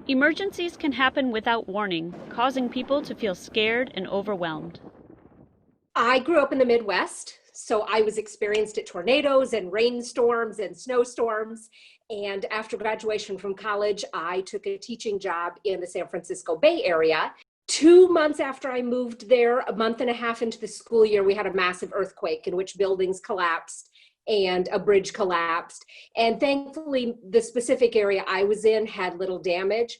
Emergencies can happen without warning, causing people to feel scared and overwhelmed. I grew up in the Midwest, so I was experienced at tornadoes and rainstorms and snowstorms. And after graduation from college, I took a teaching job in the San Francisco Bay Area. 2 months after I moved there, a month and a half into the school year, we had a massive earthquake in which buildings collapsed and a bridge collapsed. And thankfully, the specific area I was in had little damage,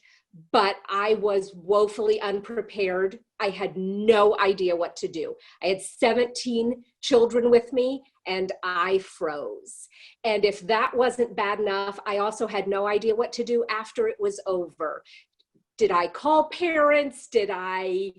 but I was woefully unprepared. I had no idea what to do. I had 17 children with me and I froze. And if that wasn't bad enough, I also had no idea what to do after it was over. Did I call parents? I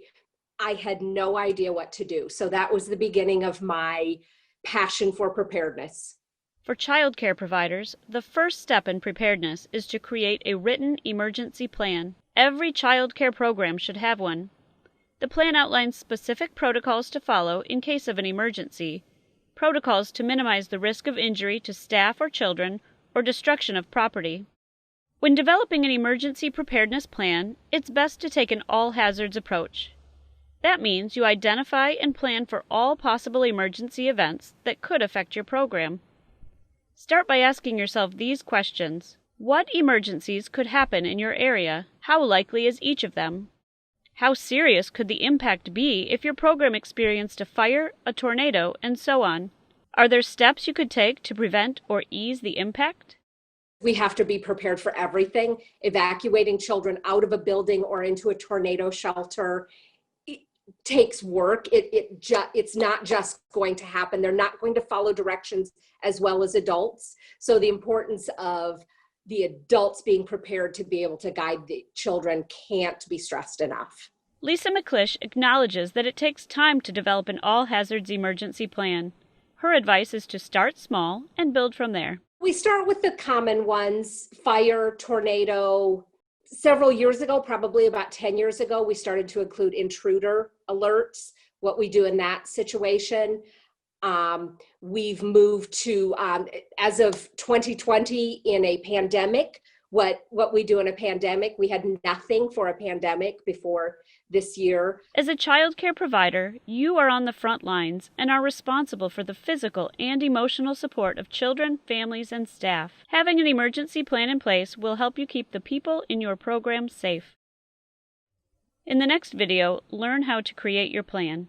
had no idea what to do. So that was the beginning of my passion for preparedness. For child care providers, the first step in preparedness is to create a written emergency plan. Every child care program should have one. The plan outlines specific protocols to follow in case of an emergency, protocols to minimize the risk of injury to staff or children, or destruction of property. When developing an emergency preparedness plan, it's best to take an all-hazards approach. That means you identify and plan for all possible emergency events that could affect your program. Start by asking yourself these questions. What emergencies could happen in your area? How likely is each of them? How serious could the impact be if your program experienced a fire, a tornado, and so on? Are there steps you could take to prevent or ease the impact? We have to be prepared for everything. Evacuating children out of a building or into a tornado shelter takes work. It's not just going to happen. They're not going to follow directions as well as adults. So the importance of the adults being prepared to be able to guide the children can't be stressed enough. Lisa McClish acknowledges that it takes time to develop an all-hazards emergency plan. Her advice is to start small and build from there. We start with the common ones: fire, tornado. Several years ago, probably about 10 years ago, we started to include intruder alerts, what we do in that situation. We've moved to, as of 2020, in a pandemic, what we do in a pandemic. We had nothing for a pandemic before this year. As a child care provider, you are on the front lines and are responsible for the physical and emotional support of children, families, and staff. Having an emergency plan in place will help you keep the people in your program safe. In the next video, learn how to create your plan.